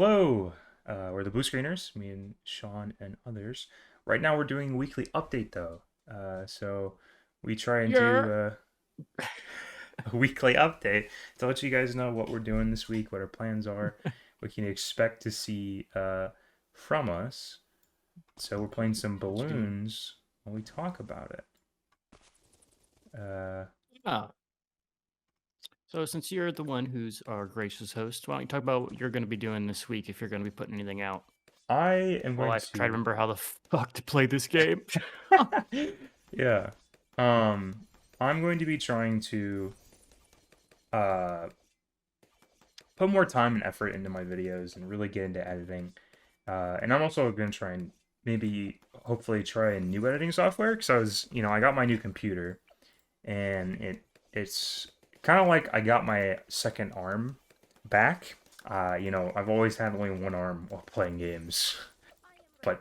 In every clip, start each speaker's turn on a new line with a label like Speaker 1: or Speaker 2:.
Speaker 1: Hello, we're the Blue Screeners, me and Sean and others. Right now we're doing a weekly update though. So we try and
Speaker 2: Yeah.
Speaker 1: do a weekly update to let you guys know what we're doing this week, what our plans are, what you can expect to see from us. So we're playing some
Speaker 2: Dude.
Speaker 1: balloons when we talk about it. Uh,
Speaker 2: Yeah. So since you're the one who's our gracious host, why don't you talk about what you're going to be doing this week if you're going to be putting anything out?
Speaker 1: I am
Speaker 2: Well,
Speaker 1: going
Speaker 2: I try to
Speaker 1: to
Speaker 2: remember how the fuck to play this game.
Speaker 1: yeah. Um, I'm going to be trying to uh put more time and effort into my videos and really get into editing. And I'm also going to try and maybe hopefully try a new editing software because I got my new computer and it's kind of like I got my second arm back. I've always had only one arm while playing games, but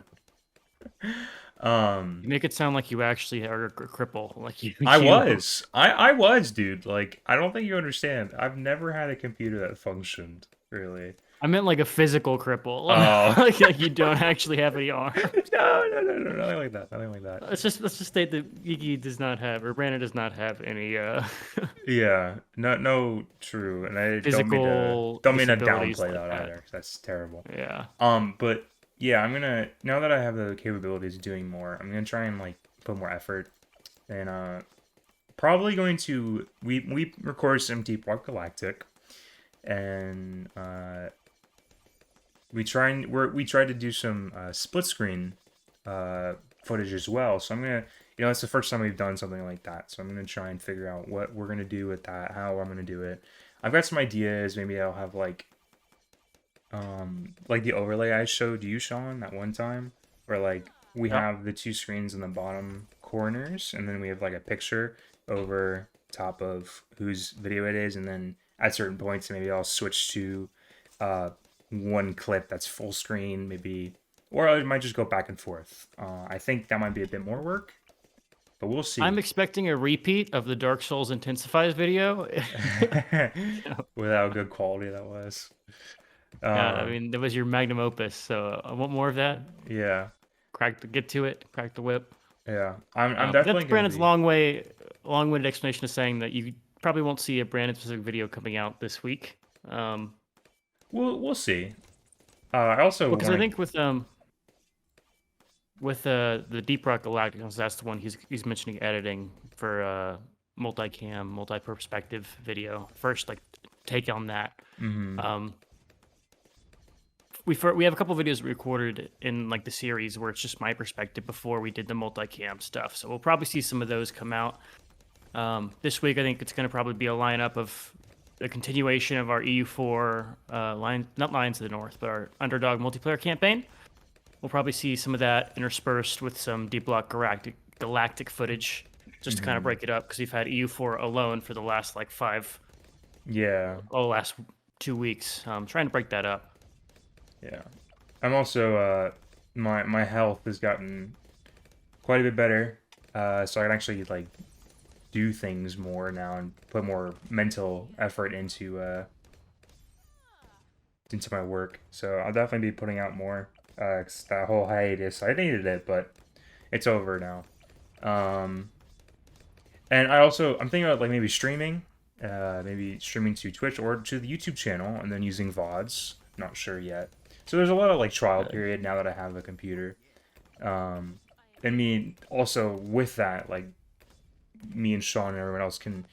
Speaker 1: um
Speaker 2: You make it sound like you actually are a cripple, like you
Speaker 1: I
Speaker 2: you.
Speaker 1: was. I was, dude. Like, I don't think you understand. I've never had a computer that functioned, really.
Speaker 2: I meant like a physical cripple,
Speaker 1: Oh.
Speaker 2: like you don't actually have any arms.
Speaker 1: No, nothing like that. Nothing like that.
Speaker 2: Let's just state that Gigi does not have, or Brandon does not have any
Speaker 1: Yeah, no, true. And I don't mean to
Speaker 2: physical
Speaker 1: don't mean to
Speaker 2: disabilities
Speaker 1: downplay
Speaker 2: like
Speaker 1: that
Speaker 2: that.
Speaker 1: either, 'cause that's terrible.
Speaker 2: Yeah.
Speaker 1: But yeah, I'm gonna now that I have the capabilities of doing more, I'm gonna try and like put more effort and probably going to we record some Deep Rock Galactic and we try to do some split screen footage as well. So I'm gonna, it's the first time we've done something like that. So I'm gonna try and figure out what we're gonna do with that, how I'm gonna do it. I've got some ideas. Maybe I'll have like the overlay I showed you, Sean, that one time, where like we
Speaker 2: Yep.
Speaker 1: have the two screens in the bottom corners, and then we have like a picture over top of whose video it is, and then at certain points, maybe I'll switch to uh, one clip that's full screen, maybe, or I might just go back and forth. I think that might be a bit more work, but we'll
Speaker 2: I'm
Speaker 1: see.
Speaker 2: expecting a repeat of the Dark Souls Intensifies video.
Speaker 1: With how good quality that was.
Speaker 2: Yeah, I
Speaker 1: Um,
Speaker 2: mean, that was your magnum opus, so I want more of that.
Speaker 1: yeah,
Speaker 2: Get to it, crack the whip.
Speaker 1: yeah. I'm
Speaker 2: But that's
Speaker 1: definitely gonna
Speaker 2: Brandon's
Speaker 1: be.
Speaker 2: long-winded explanation of saying that you probably won't see a Brandon-specific video coming out this week.
Speaker 1: We'll see. I also
Speaker 2: Well, because I
Speaker 1: want
Speaker 2: think with the Deep Rock Galactic, that's the one he's mentioning editing for multicam, multi-perspective video. First, like take on that.
Speaker 1: to. Mm-hmm.
Speaker 2: Um, we have a couple videos recorded in like the series where it's just my perspective before we did the multicam stuff. So we'll probably see some of those come out this week. I think it's going to probably be a lineup of a continuation of our EU4 not Lions of the North, but our Underdog multiplayer campaign. We'll probably see some of that interspersed with some Deep Block Galactic footage, just to kind of
Speaker 1: Mm-hmm.
Speaker 2: break it up because we've had EU4 alone for the last like
Speaker 1: Yeah,
Speaker 2: last 2 weeks. Trying to break that up.
Speaker 1: yeah. I'm also my health has gotten quite a bit better. So I can actually like do things more now and put more mental effort into my work. So I'll definitely be putting out more. 'Cause that whole hiatus, I needed it, but it's over now. Um, and I'm thinking about like maybe streaming to Twitch or to the YouTube channel, and then using VODs. Not sure yet. So there's a lot of like trial
Speaker 2: Uh,
Speaker 1: period now that I have a computer. Um, and me also with that, like me and Sean and everyone else can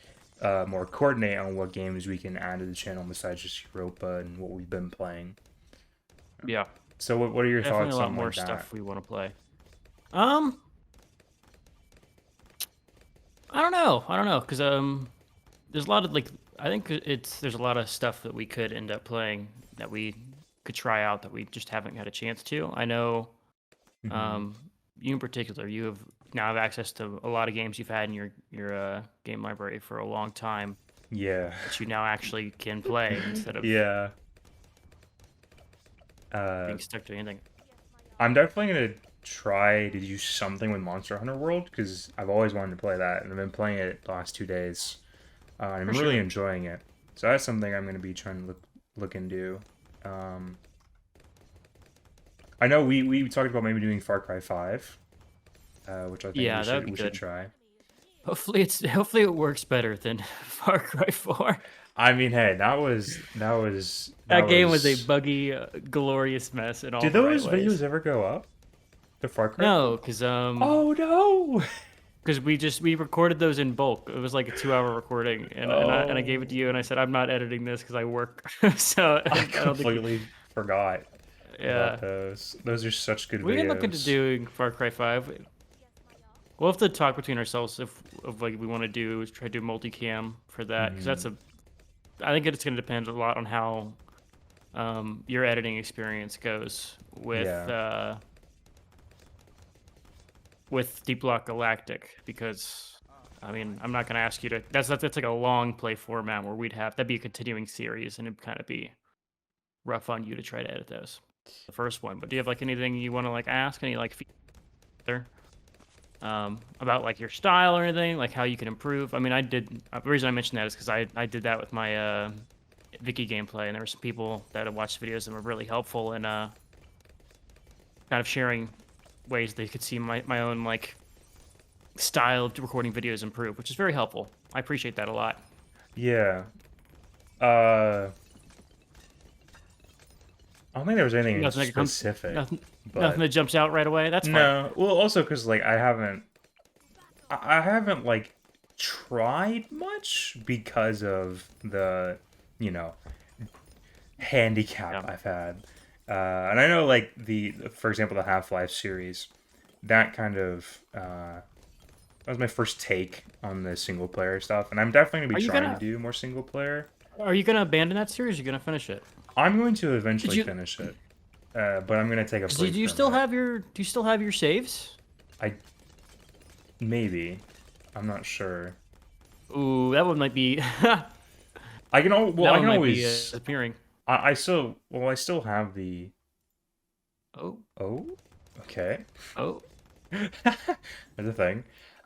Speaker 1: more coordinate on what games we can add to the channel besides just Europa and what we've been playing.
Speaker 2: yeah,
Speaker 1: So what are your
Speaker 2: definitely a
Speaker 1: thoughts
Speaker 2: lot
Speaker 1: on
Speaker 2: more
Speaker 1: like that?
Speaker 2: stuff we want to play. Um, I don't know, because there's a lot of like I think there's a lot of stuff that we could end up playing that we could try out that we just haven't had a chance to. I know,
Speaker 1: Hmm.
Speaker 2: um, you in particular, you have now have access to a lot of games you've had in your game library for a long time
Speaker 1: Yeah.
Speaker 2: that you now actually can play instead of
Speaker 1: Yeah. Uh,
Speaker 2: being stuck to anything.
Speaker 1: I'm definitely gonna try to do something with Monster Hunter World because I've always wanted to play that, and I've been playing it the last 2 days. And
Speaker 2: For
Speaker 1: I'm really
Speaker 2: sure.
Speaker 1: enjoying it. So that's something I'm gonna be trying to look into. Um, I know we talked about maybe doing Far Cry 5, which I think
Speaker 2: Yeah, that would be
Speaker 1: we should
Speaker 2: good.
Speaker 1: try.
Speaker 2: Hopefully it works better than Far Cry 4.
Speaker 1: I mean, hey, that
Speaker 2: That game was a
Speaker 1: was.
Speaker 2: buggy, glorious mess in all
Speaker 1: Did
Speaker 2: the right
Speaker 1: those
Speaker 2: ways.
Speaker 1: videos ever go up? The Far Cry 4?
Speaker 2: No, because
Speaker 1: Oh no!
Speaker 2: we recorded those in bulk. It was like a 2 hour recording, and I gave it to you, and I said I'm not editing this because I work. So
Speaker 1: I
Speaker 2: I don't think.
Speaker 1: completely forgot about
Speaker 2: Yeah,
Speaker 1: those. Those are such good
Speaker 2: we can look into
Speaker 1: videos.
Speaker 2: doing Far Cry 5. We'll have to talk between ourselves if of like we want to do try to do multicam for that because that's a. I think it's going to depend a lot on how your editing experience goes
Speaker 1: Yeah.
Speaker 2: with Deep Block Galactic because I mean I'm not going to ask you to that's like a long play format where that'd be a continuing series and it'd kind of be rough on you to try to edit those the first one. But do you have like anything you want to like ask any like feedback about like your style or anything like how you can improve? I mean the reason I mentioned that is because I did that with my Vicky gameplay and there were some people that had watched videos and were really helpful in kind of sharing ways they could see my own like style of recording videos improve, which is very helpful. I appreciate that a lot.
Speaker 1: Yeah. Uh, I don't think there was anything
Speaker 2: Nothing that comes,
Speaker 1: specific,
Speaker 2: nothing
Speaker 1: but
Speaker 2: that jumps out right away. That's fine.
Speaker 1: no. Well, also because like I haven't like tried much because of the, you know, handicap
Speaker 2: Yeah.
Speaker 1: I've had. And I know like for example, the Half-Life series, that kind of that was my first take on the single player stuff, and I'm definitely gonna
Speaker 2: Are
Speaker 1: be
Speaker 2: you
Speaker 1: trying to
Speaker 2: gonna
Speaker 1: do more single player.
Speaker 2: are you gonna abandon that series? Or are you gonna finish it?
Speaker 1: I'm going to
Speaker 2: Did
Speaker 1: eventually
Speaker 2: you
Speaker 1: finish it, but I'm gonna take a
Speaker 2: do
Speaker 1: break
Speaker 2: you
Speaker 1: from
Speaker 2: still
Speaker 1: it.
Speaker 2: have your saves?
Speaker 1: I maybe, I'm not sure.
Speaker 2: Ooh, that one might be
Speaker 1: I can well,
Speaker 2: that
Speaker 1: I
Speaker 2: one
Speaker 1: can
Speaker 2: might be
Speaker 1: always.
Speaker 2: appearing.
Speaker 1: I still have the.
Speaker 2: Oh,
Speaker 1: Oh, okay.
Speaker 2: oh,
Speaker 1: There's a thing.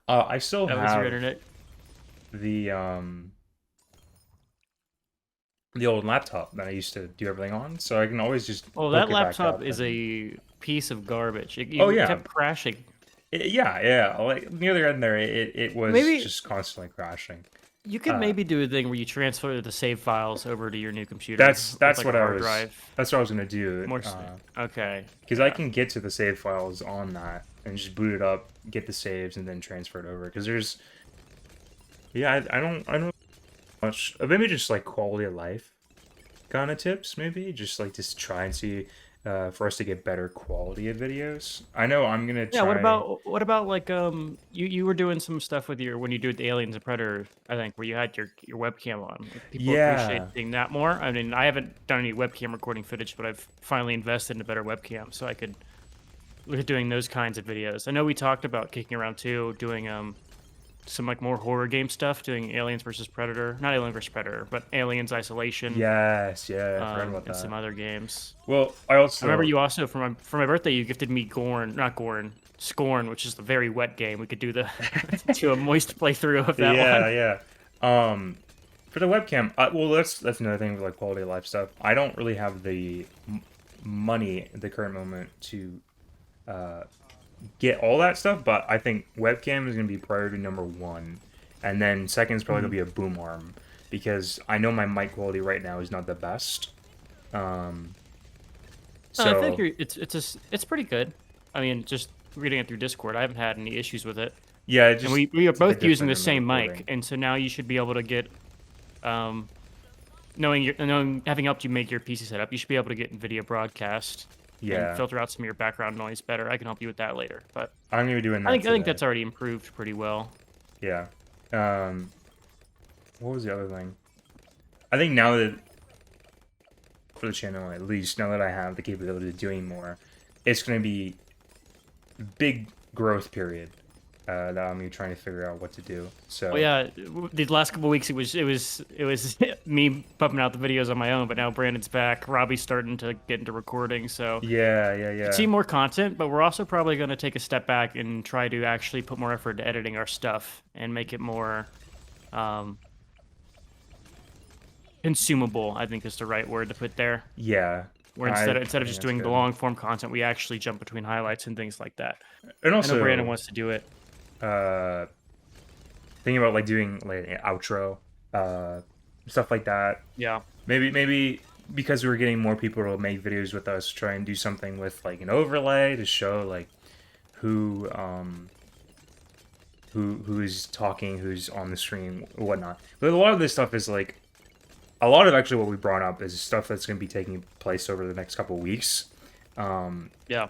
Speaker 1: I still
Speaker 2: that was your
Speaker 1: have
Speaker 2: internet.
Speaker 1: the the old laptop that I used to do everything on, so I can always just
Speaker 2: Well,
Speaker 1: hook
Speaker 2: that
Speaker 1: it back
Speaker 2: laptop
Speaker 1: up
Speaker 2: is
Speaker 1: and.
Speaker 2: a piece of garbage.
Speaker 1: Oh
Speaker 2: You
Speaker 1: yeah,
Speaker 2: kept crashing.
Speaker 1: yeah. Like near the end there, it was
Speaker 2: Maybe
Speaker 1: just constantly crashing.
Speaker 2: you could
Speaker 1: Uh,
Speaker 2: maybe do a thing where you transfer the save files over to your new computer with
Speaker 1: that's
Speaker 2: like a
Speaker 1: what I
Speaker 2: hard
Speaker 1: was.
Speaker 2: drive.
Speaker 1: That's what I was gonna do.
Speaker 2: Okay,
Speaker 1: Because I
Speaker 2: yeah.
Speaker 1: can get to the save files on that and just boot it up, get the saves, and then transfer it over. Because there's, yeah, I don't much. Maybe just like quality of life kind of tips. Maybe just like just try and see, for us to get better quality of videos. I know I'm gonna
Speaker 2: Yeah,
Speaker 1: try.
Speaker 2: what about like you were doing some stuff with your when you do the Aliens and Predator, I think, where you had your webcam on. Like, people appreciate
Speaker 1: Yeah,
Speaker 2: seeing that more. I mean, I haven't done any webcam recording footage, but I've finally invested in a better webcam, so I could look at doing those kinds of videos. I know we talked about kicking around too, doing some like more horror game stuff, doing Aliens versus Predator, not Alien versus Predator, but Aliens Isolation,
Speaker 1: yes, yeah. I forgot about
Speaker 2: and some
Speaker 1: that.
Speaker 2: other games.
Speaker 1: Well, I
Speaker 2: I remember
Speaker 1: also.
Speaker 2: you also for my birthday you gifted me Scorn, which is the very wet game. We could do the to a moist playthrough of that
Speaker 1: Yeah,
Speaker 2: one.
Speaker 1: yeah. For the webcam, well, that's another thing with like quality of life stuff. I don't really have the money at the current moment to uh, get all that stuff, but I think webcam is gonna be priority number one, and then second is probably gonna
Speaker 2: Mhm.
Speaker 1: be a boom arm because I know my mic quality right now is not the best. Um,
Speaker 2: I think
Speaker 1: so
Speaker 2: it's pretty good. I mean, just reading it through Discord, I haven't had any issues with it.
Speaker 1: yeah,
Speaker 2: And we are
Speaker 1: it's a bit
Speaker 2: both using
Speaker 1: different
Speaker 2: the
Speaker 1: in the
Speaker 2: same mic,
Speaker 1: recording.
Speaker 2: and so now you should be able to get um knowing having helped you make your PC setup, you should be able to get video broadcast and
Speaker 1: Yeah,
Speaker 2: filter out some of your background noise better. I can help you with that later, but
Speaker 1: I'm gonna be doing
Speaker 2: I
Speaker 1: that
Speaker 2: think
Speaker 1: today.
Speaker 2: that's already improved pretty well.
Speaker 1: Yeah. Um, what was the other thing? I think now that for the channel, at least now that I have the capability of doing more, it's going to be big growth period that I'm gonna be trying to figure out what to do.
Speaker 2: Well,
Speaker 1: So
Speaker 2: yeah, the last couple weeks it was me pumping out the videos on my own, but now Brandon's back. Robbie's starting to get into recording, so
Speaker 1: yeah, yeah,
Speaker 2: you see
Speaker 1: yeah,
Speaker 2: more content. But we're also probably going to take a step back and try to actually put more effort into editing our stuff and make it more um, consumable. I think is the right word to put there.
Speaker 1: yeah.
Speaker 2: Where
Speaker 1: I
Speaker 2: instead of
Speaker 1: think
Speaker 2: just
Speaker 1: that's
Speaker 2: doing the
Speaker 1: good.
Speaker 2: long form content, we actually jump between highlights and things like that.
Speaker 1: And
Speaker 2: I know Brandon
Speaker 1: also,
Speaker 2: wants to do it.
Speaker 1: uh, thinking about like doing like an outro, uh, stuff like that.
Speaker 2: Yeah.
Speaker 1: Maybe because we're getting more people to make videos with us, try and do something with like an overlay to show like who who is talking, who's on the stream, whatnot. But a lot of this stuff is like a lot of actually what we brought up is stuff that's going to be taking place over the next couple of weeks.
Speaker 2: Yeah.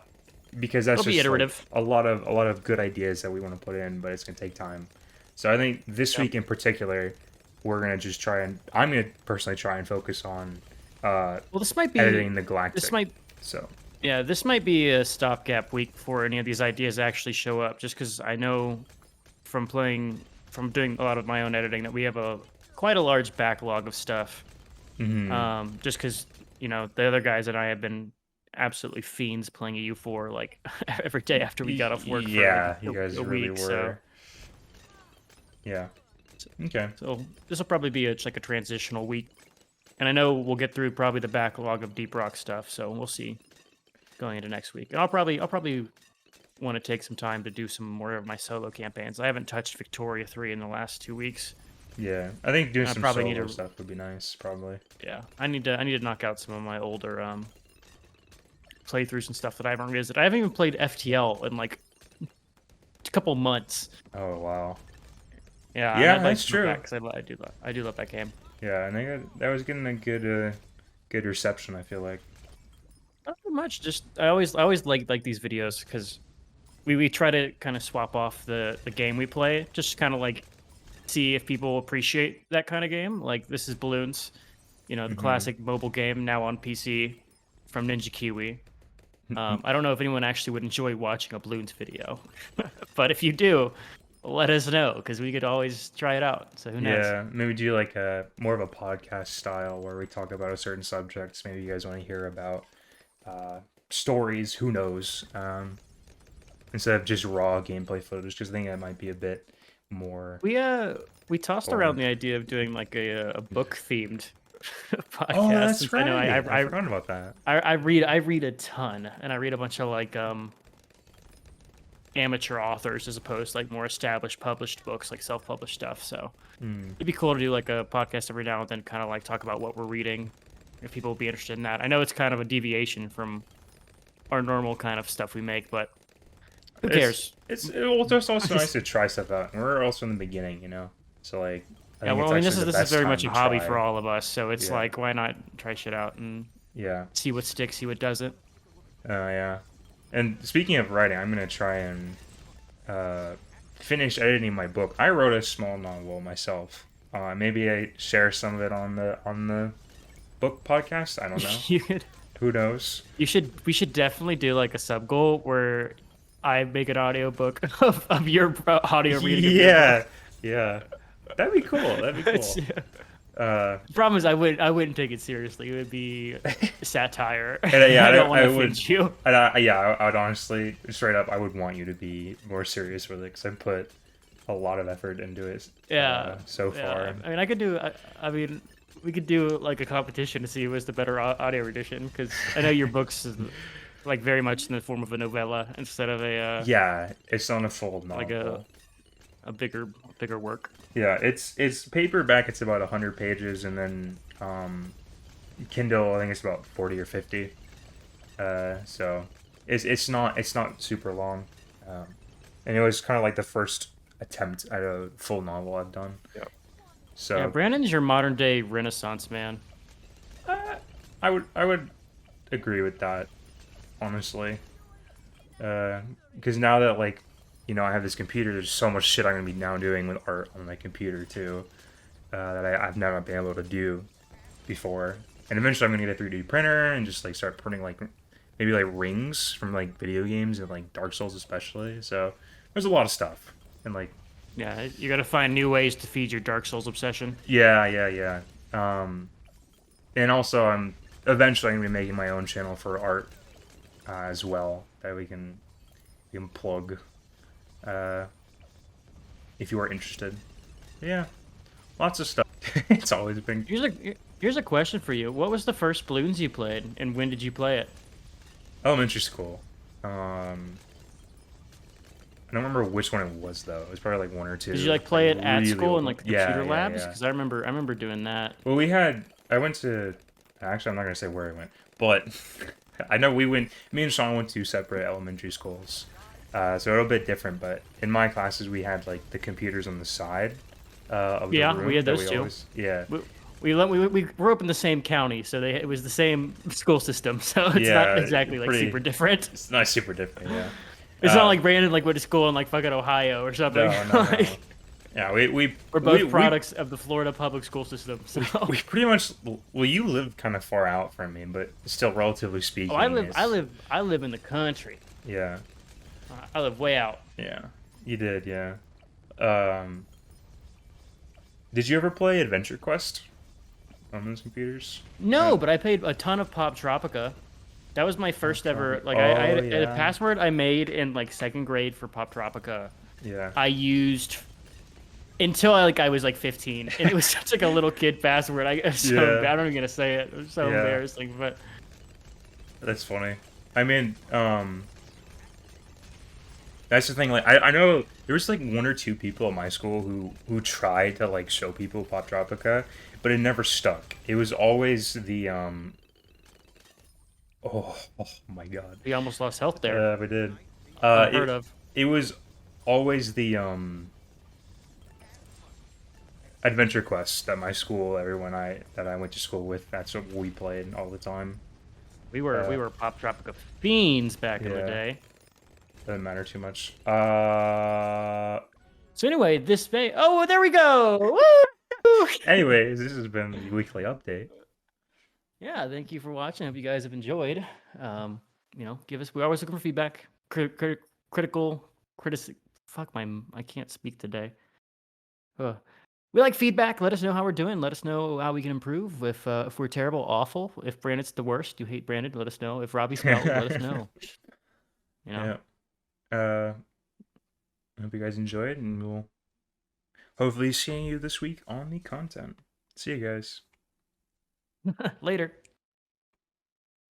Speaker 1: Because that's
Speaker 2: It'll be
Speaker 1: just like
Speaker 2: iterative.
Speaker 1: a lot of good ideas that we want to put in, but it's gonna take time. So I think this
Speaker 2: Yeah.
Speaker 1: week in particular, we're gonna just try and I'm gonna personally try and focus on
Speaker 2: Well, this might be
Speaker 1: editing the
Speaker 2: this
Speaker 1: Galactic.
Speaker 2: might
Speaker 1: So
Speaker 2: yeah, this might be a stopgap week before any of these ideas actually show up. Just because I know from doing a lot of my own editing that we have a quite a large backlog of stuff. Just because the other guys and I have been absolutely fiends playing EU4 like every day after we got off work for like
Speaker 1: yeah, you guys
Speaker 2: a
Speaker 1: really
Speaker 2: week. So
Speaker 1: were. Yeah. Okay.
Speaker 2: so this will probably be like a transitional week, and I know we'll get through probably the backlog of Deep Rock stuff. So we'll see going into next week. And I'll probably want to take some time to do some more of my solo campaigns. I haven't touched Vicktoria 3 in the last 2 weeks.
Speaker 1: Yeah, I think doing
Speaker 2: I
Speaker 1: some
Speaker 2: probably need
Speaker 1: solo
Speaker 2: to
Speaker 1: stuff would be nice. Probably.
Speaker 2: yeah, I need to knock out some of my older playthroughs and stuff that I haven't revisited. I haven't even played FTL in like a couple months.
Speaker 1: Oh wow.
Speaker 2: Yeah, and
Speaker 1: Yeah,
Speaker 2: I'd like
Speaker 1: that's
Speaker 2: to go
Speaker 1: true.
Speaker 2: back because I do love that game.
Speaker 1: Yeah, and that was getting a good reception. I feel like.
Speaker 2: Not too much. Just I always like these videos because we try to kind of swap off the game we play, just kind of like see if people appreciate that kind of game. Like this is Balloons, the classic mobile game now on PC from Ninja Kiwi. I don't know if anyone actually would enjoy watching a Balloons video, but if you do, let us know because we could always try it out. So who knows?
Speaker 1: Yeah, maybe do like a more of a podcast style where we talk about a certain subjects. Maybe you guys want to hear about stories. Who knows? Instead of just raw gameplay footage, because I think that might be a bit more.
Speaker 2: We tossed around the idea of doing like a book themed podcast.
Speaker 1: Oh, that's
Speaker 2: Since
Speaker 1: right.
Speaker 2: I know
Speaker 1: I forgot about that.
Speaker 2: I read a ton, and I read a bunch of like amateur authors as opposed to like more established published books, like self-published stuff. So it'd be cool to do like a podcast every now and then, kind of like talk about what we're reading, if people would be interested in that. I know it's kind of a deviation from our normal kind of stuff we make, but who cares?
Speaker 1: It's also nice to try stuff out. And we're also in the beginning, So like,
Speaker 2: Yeah, well, I mean, this is very much a hobby for all of us, so it's like, why not try shit out and see what sticks, see what doesn't.
Speaker 1: Yeah. And speaking of writing, I'm gonna try and finish editing my book. I wrote a small novel myself. Maybe I share some of it on the book podcast. I don't know. Who knows?
Speaker 2: We should definitely do like a sub goal where I make an audiobook of your audio reading.
Speaker 1: Yeah, yeah. That'd be could be cool.
Speaker 2: The problem is I wouldn't take it seriously. It would be satire.
Speaker 1: And,
Speaker 2: I don't want to offend you.
Speaker 1: And I would honestly, straight up, I would want you to be more serious with it because I put a lot of effort into it. So far.
Speaker 2: I mean, I could do. I mean, we could do like a competition to see who has the better audio edition because I know your books is like very much in the form of a novella instead of a.
Speaker 1: Yeah, it's not a full novel.
Speaker 2: Like a bigger work.
Speaker 1: Yeah, it's paperback. It's about 100 pages, and then Kindle, I think it's about 40 or 50. So it's not super long, and it was kind of like the first attempt at a full novel I've done.
Speaker 2: Yeah.
Speaker 1: So
Speaker 2: yeah, Brandon's your modern day Renaissance man.
Speaker 1: I would agree with that, honestly. Because now that like I have this computer, there's so much shit I'm gonna be now doing with art on my computer too, that I've never been able to do before. And eventually I'm gonna get a 3D printer and just like start printing like maybe like rings from like video games and like Dark Souls especially. So there's a lot of stuff. And like
Speaker 2: you gotta find new ways to feed your Dark Souls obsession.
Speaker 1: Yeah. And also I'm eventually gonna be making my own channel for art as well that we can plug. If you are interested. Yeah, lots of stuff. It's always been
Speaker 2: Here's a question for you. What was the first Bloons you played, and when did you play it?
Speaker 1: Elementary school. I don't remember which one it was though. It was probably like one or two.
Speaker 2: Did you like play it at
Speaker 1: Really
Speaker 2: school
Speaker 1: old
Speaker 2: in
Speaker 1: one.
Speaker 2: like the
Speaker 1: Yeah,
Speaker 2: computer
Speaker 1: yeah,
Speaker 2: labs?
Speaker 1: yeah.
Speaker 2: Because I remember doing that.
Speaker 1: Well, we had. I went to. Actually, I'm not gonna say where I went, but I know we went. Me and Sean went to separate elementary schools, so a little bit different. But in my classes, we had like the computers on the side of the
Speaker 2: Yeah, we
Speaker 1: room
Speaker 2: had
Speaker 1: that
Speaker 2: those
Speaker 1: we
Speaker 2: too.
Speaker 1: always. Yeah,
Speaker 2: We grew up in the same county, so it was the same school system. So it's not
Speaker 1: yeah.
Speaker 2: exactly like
Speaker 1: Pretty.
Speaker 2: super different.
Speaker 1: It's not super different. Yeah.
Speaker 2: It's not like Brandon like went to school in like fucking Ohio or something.
Speaker 1: No, no, no.
Speaker 2: Like,
Speaker 1: Yeah, we
Speaker 2: we're both products of the Florida public school system. So
Speaker 1: we pretty much. Well, you live kind of far out from me, but still, relatively speaking,
Speaker 2: I
Speaker 1: it's-
Speaker 2: live in the country.
Speaker 1: Yeah,
Speaker 2: I live way out.
Speaker 1: yeah. You did, yeah. Um, did you ever play Adventure Quest on those computers?
Speaker 2: No, but I played a ton of Pop Tropica. That was my first ever. Like I had a
Speaker 1: yeah.
Speaker 2: password I made in like second grade for Pop Tropica.
Speaker 1: Yeah.
Speaker 2: I used until I was like 15, and it was such like a little kid password.
Speaker 1: Yeah.
Speaker 2: I'm not even gonna say it. It was so
Speaker 1: Yeah.
Speaker 2: embarrassing, but
Speaker 1: That's funny. I mean, that's the thing. Like, I know there was like one or two people at my school who tried to like show people Pop Tropica, but it never stuck. It was always the oh my god.
Speaker 2: we almost lost health there.
Speaker 1: Yeah, we did.
Speaker 2: Unheard of.
Speaker 1: It was always the Adventure Quest at my school. Everyone that I went to school with, that's what we played all the time.
Speaker 2: We were Pop Tropica fiends back in the
Speaker 1: Yeah.
Speaker 2: day.
Speaker 1: Doesn't matter too much.
Speaker 2: So anyway, this May. Oh, there we go. Woo!
Speaker 1: Anyways, this has been the weekly update.
Speaker 2: Yeah, thank you for watching. I hope you guys have enjoyed. Give us. We're always looking for feedback. Critical, Fuck I can't speak today. Ugh. We like feedback. Let us know how we're doing. Let us know how we can improve. If we're terrible, awful. If Brandon's the worst, you hate Brandon. Let us know. If Robbie's hell, let us know. You know.
Speaker 1: Yeah. I hope you guys enjoyed, and we'll hopefully see you this week on the content. See you guys.
Speaker 2: Later.